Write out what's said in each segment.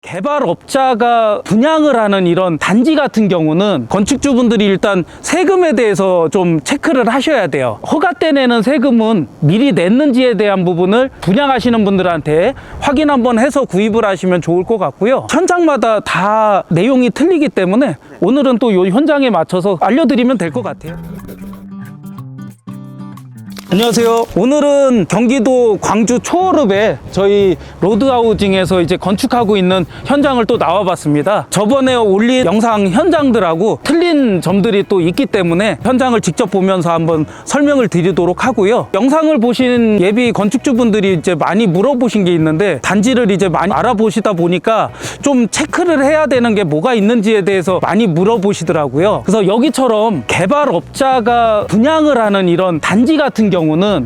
개발업자가 분양을 하는 이런 단지 같은 경우는 건축주분들이 일단 세금에 대해서 좀 체크를 하셔야 돼요. 허가 때 내는 세금은 미리 냈는지에 대한 부분을 분양하시는 분들한테 확인 한번 해서 구입을 하시면 좋을 것 같고요. 현장마다 다 내용이 틀리기 때문에 오늘은 또 이 현장에 맞춰서 알려드리면 될 것 같아요. 안녕하세요. 오늘은 경기도 광주 초월읍에 저희 로드하우징에서 이제 건축하고 있는 현장을 또 나와봤습니다. 저번에 올린 영상 현장들하고 틀린 점들이 또 있기 때문에 현장을 직접 보면서 한번 설명을 드리도록 하고요. 영상을 보신 예비 건축주분들이 이제 많이 물어보신 게 있는데 단지를 이제 많이 알아보시다 보니까 좀 체크를 해야 되는 게 뭐가 있는지에 대해서 많이 물어보시더라고요. 그래서 여기처럼 개발업자가 분양을 하는 이런 단지 같은 경우는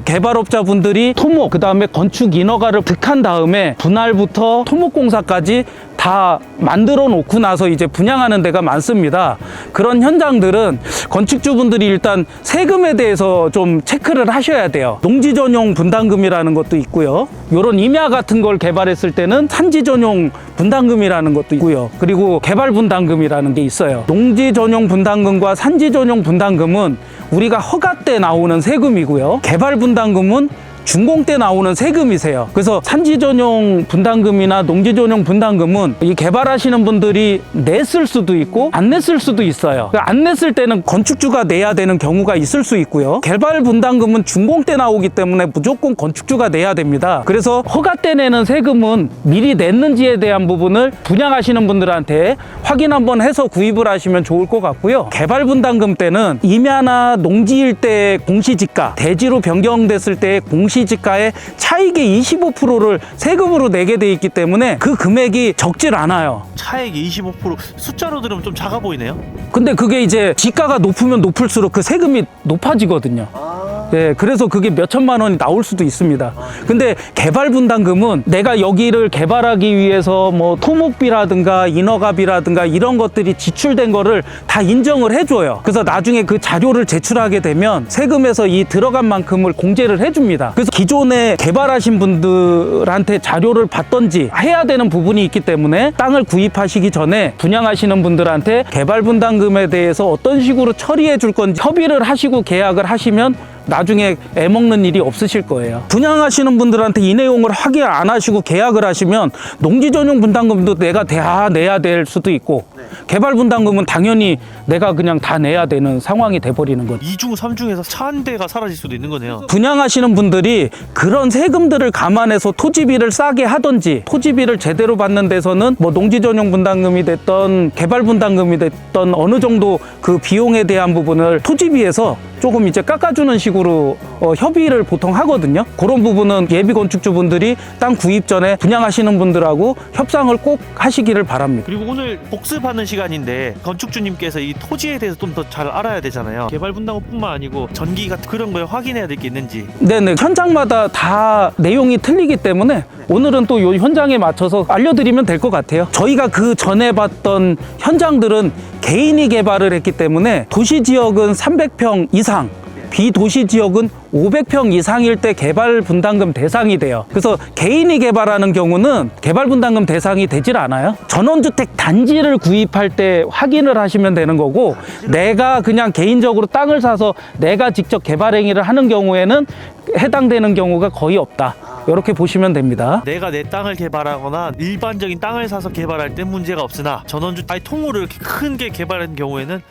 개발업자분들이 토목, 그 다음에 건축 인허가를 득한 다음에 분할부터 토목공사까지 다 만들어 놓고 나서 이제 분양하는 데가 많습니다. 그런 현장들은 건축주분들이 일단 세금에 대해서 좀 체크를 하셔야 돼요. 농지 전용 분담금이라는 것도 있고요. 이런 임야 같은 걸 개발했을 때는 산지 전용 분담금이라는 것도 있고요. 그리고 개발 분담금이라는 게 있어요. 농지 전용 분담금과 산지 전용 분담금은 우리가 허가 때 나오는 세금이고요. 개발 분담금은 준공 때 나오는 세금이세요. 그래서 산지 전용 분담금이나 농지 전용 분담금은 이 개발하시는 분들이 냈을 수도 있고 안 냈을 수도 있어요. 안 냈을 때는 건축주가 내야 되는 경우가 있을 수 있고요. 개발 분담금은 준공 때 나오기 때문에 무조건 건축주가 내야 됩니다. 그래서 허가 때 내는 세금은 미리 냈는지에 대한 부분을 분양하시는 분들한테 확인 한번 해서 구입을 하시면 좋을 것 같고요. 개발 분담금 때는 임야나 농지일 때 공시지가, 대지로 변경됐을 때 공시지가의 차익의 25%를 세금으로 내게 돼 있기 때문에 그 금액이 적질 않아요. 차액이 25% 숫자로 들으면 좀 작아 보이네요. 근데 그게 이제 지가가 높으면 높을수록 그 세금이 높아지거든요. 예, 그래서 그게 몇 천만 원이 나올 수도 있습니다. 근데 개발 분담금은 내가 여기를 개발하기 위해서 뭐 토목비라든가 인허가비라든가 이런 것들이 지출된 거를 다 인정을 해줘요. 그래서 나중에 그 자료를 제출하게 되면 세금에서 이 들어간 만큼을 공제를 해줍니다. 그래서 기존에 개발하신 분들한테 자료를 받던지 해야 되는 부분이 있기 때문에 땅을 구입하시기 전에 분양하시는 분들한테 개발 분담금에 대해서 어떤 식으로 처리해 줄 건지 협의를 하시고 계약을 하시면 나중에 애먹는 일이 없으실 거예요. 분양하시는 분들한테 이 내용을 확인 안 하시고 계약을 하시면 농지 전용 분담금도 내가 다 내야 될 수도 있고 개발 분담금은 당연히 내가 그냥 다 내야 되는 상황이 돼버리는 거죠. 2중, 3중에서 차 한 대가 사라질 수도 있는 거네요. 분양하시는 분들이 그런 세금들을 감안해서 토지비를 싸게 하던지 토지비를 제대로 받는 데서는 뭐 농지 전용 분담금이 됐던 개발 분담금이 됐던 어느 정도 그 비용에 대한 부분을 토지비에서 조금 이제 깎아주는 식으로 협의를 보통 하거든요. 그런 부분은 예비 건축주분들이 땅 구입 전에 분양하시는 분들하고 협상을 꼭 하시기를 바랍니다. 그리고 오늘 복습하는 시간인데 건축주님께서 이 토지에 대해서 좀 더 잘 알아야 되잖아요. 개발 분담금뿐만 아니고 전기 같은 그런 거에 확인해야 될 게 있는지. 네네, 현장마다 다 내용이 틀리기 때문에 오늘은 또 이 현장에 맞춰서 알려드리면 될 것 같아요. 저희가 그 전에 봤던 현장들은 개인이 개발을 했기 때문에 도시지역은 300평 이상, 비도시 지역은 500평 이상일 때 개발 분담금 대상이 돼요. 그래서 개인이 개발하는 경우는 개발 분담금 대상이 되질 않아요. 전원주택 단지를 구입할 때 확인을 하시면 되는 거고, 내가 그냥 개인적으로 땅을 사서 내가 직접 개발 행위를 하는 경우에는 해당되는 경우가 거의 없다. 이렇게 보시면 됩니다. 내가 내 땅을 개발하거나 일반적인 땅을 사서 개발할 때 문제가 없으나 전원주 통으로 이렇게 큰 게 개발한 경우에는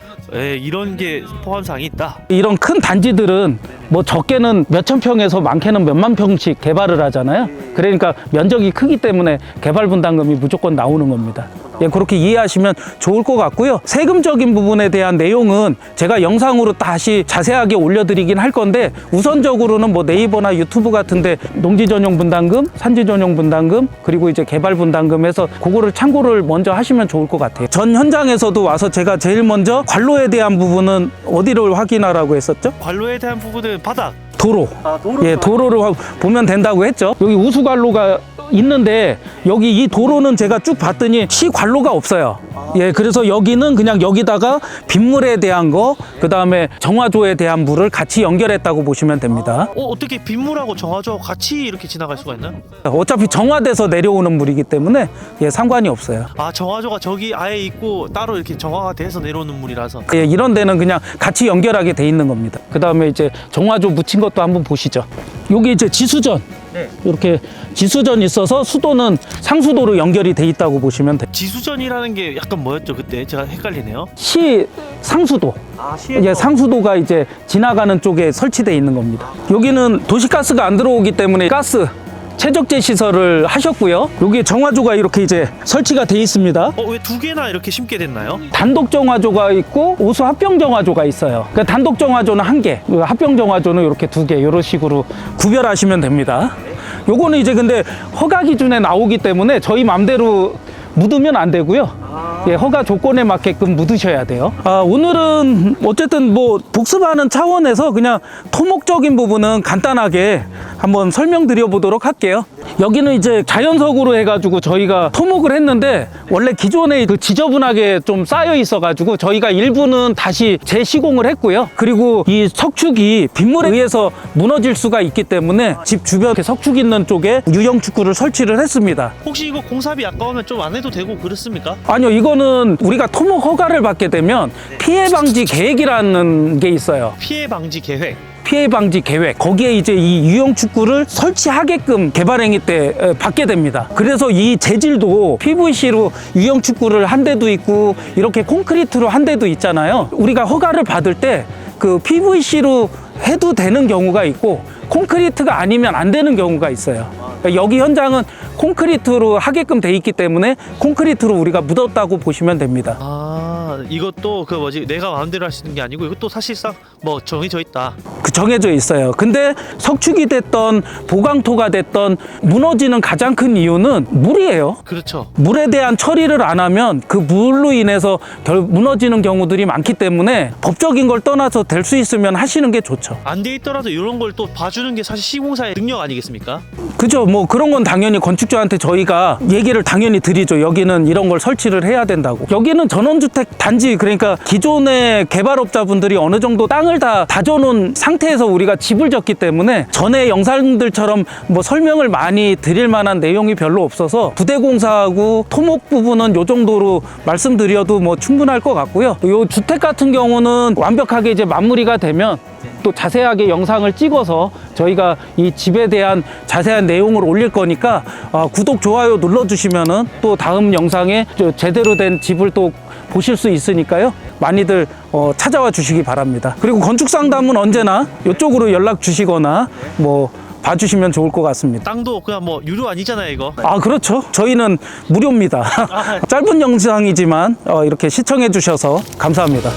이런 게 포함사항이 있다. 이런 큰 단지들은 뭐 적게는 몇천 평에서 많게는 몇만 평씩 개발을 하잖아요. 그러니까 면적이 크기 때문에 개발 분담금이 무조건 나오는 겁니다. 예, 그렇게 이해하시면 좋을 것 같고요. 세금적인 부분에 대한 내용은 제가 영상으로 다시 자세하게 올려드리긴 할 건데, 우선적으로는 뭐 네이버나 유튜브 같은데 농지 전용 분담금, 산지 전용 분담금, 그리고 이제 개발 분담금 해서 그거를 참고를 먼저 하시면 좋을 것 같아요. 전 현장에서도 와서 제가 제일 먼저 관로에 대한 부분은 어디를 확인하라고 했었죠? 관로에 대한 부분은 바닥. 도로. 예, 도로를 보면 된다고 했죠. 여기 우수관로가 있는데 여기 이 도로는 제가 쭉 봤더니 시관로가 없어요. 예, 그래서 여기는 그냥 여기다가 빗물에 대한 거, 그 다음에 정화조에 대한 물을 같이 연결했다고 보시면 됩니다. 어떻게 빗물하고 정화조하고 같이 이렇게 지나갈 수가 있나? 어차피 정화돼서 내려오는 물이기 때문에 예, 상관이 없어요. 아, 정화조가 저기 아예 있고 따로 이렇게 정화가 돼서 내려오는 물이라서. 예, 이런 데는 그냥 같이 연결하게 돼 있는 겁니다. 그 다음에 이제 정화조 묻힌 것도 한번 보시죠. 여기 이제 지수전. 네. 이렇게 지수전이 있어서 수도는 상수도로 연결이 돼 있다고 보시면 돼요. 지수전이라는 게 약간 뭐였죠 그때? 제가 헷갈리네요. 시 상수도. 아, 예, 상수도가 이제 지나가는 쪽에 설치되어 있는 겁니다. 여기는 도시가스가 안 들어오기 때문에 가스 최적재 시설을 하셨고요. 여기 정화조가 이렇게 이제 설치가 돼 있습니다. 왜 두 개나 이렇게 심게 됐나요? 단독 정화조가 있고 오수 합병 정화조가 있어요. 그러니까 단독 정화조는 한 개, 합병 정화조는 이렇게 두 개, 이런 식으로 구별하시면 됩니다. 요거는 이제 근데 허가 기준에 나오기 때문에 저희 맘대로 묻으면 안 되고요. 예, 허가 조건에 맞게끔 묻으셔야 돼요. 오늘은 어쨌든 뭐 복습하는 차원에서 그냥 토목적인 부분은 간단하게 한번 설명드려 보도록 할게요. 여기는 이제 자연석으로 해가지고 저희가 토목을 했는데 원래 기존에 그 지저분하게 좀 쌓여 있어가지고 저희가 일부는 다시 재시공을 했고요. 그리고 이 석축이 빗물에 의해서 무너질 수가 있기 때문에 집 주변 석축 있는 쪽에 유형 축구를 설치를 했습니다. 혹시 이거 공사비 아까우면 좀 안 해도 되고 그렇습니까? 아니요, 이거는 우리가 토목 허가를 받게 되면 피해 방지 계획이라는 게 있어요. 피해 방지 계획. 피해 방지 계획, 거기에 이제 이 유형 축구를 설치하게끔 개발행위 때 받게 됩니다. 그래서 이 재질도 PVC로 유형 축구를 한 데도 있고 이렇게 콘크리트로 한 데도 있잖아요. 우리가 허가를 받을 때 그 PVC로 해도 되는 경우가 있고 콘크리트가 아니면 안 되는 경우가 있어요. 여기 현장은 콘크리트로 하게끔 돼 있기 때문에 콘크리트로 우리가 묻었다고 보시면 됩니다. 이것도 그 뭐지 내가 마음대로 할 수 있는 게 아니고 이것도 사실상 뭐 정해져 있다. 그 정해져 있어요. 근데 석축이 됐던 보강토가 됐던 무너지는 가장 큰 이유는 물이에요. 그렇죠. 물에 대한 처리를 안 하면 그 물로 인해서 무너지는 경우들이 많기 때문에 법적인 걸 떠나서 될 수 있으면 하시는 게 좋죠. 안 돼 있더라도 이런 걸 또 봐주는 게 사실 시공사의 능력 아니겠습니까? 그죠. 뭐 그런 건 당연히 건축주한테 저희가 얘기를 당연히 드리죠. 여기는 이런 걸 설치를 해야 된다고. 여기는 전원주택 단지, 그러니까 기존의 개발업자분들이 어느 정도 땅을 다 다져놓은 상태에서 우리가 집을 졌기 때문에 전에 영상들처럼 뭐 설명을 많이 드릴 만한 내용이 별로 없어서 부대공사하고 토목 부분은 요 정도로 말씀드려도 뭐 충분할 것 같고요. 요 주택 같은 경우는 완벽하게 이제 마무리가 되면 또 자세하게 영상을 찍어서 저희가 이 집에 대한 자세한 내용을 올릴 거니까 구독, 좋아요 눌러주시면은 또 다음 영상에 제대로 된 집을 또 보실 수 있으니까요. 많이들 찾아와 주시기 바랍니다. 그리고 건축 상담은 언제나 이쪽으로 연락 주시거나 뭐 봐주시면 좋을 것 같습니다. 땅도 그냥 뭐 유료 아니잖아요 이거. 그렇죠. 저희는 무료입니다. 짧은 영상이지만 이렇게 시청해 주셔서 감사합니다.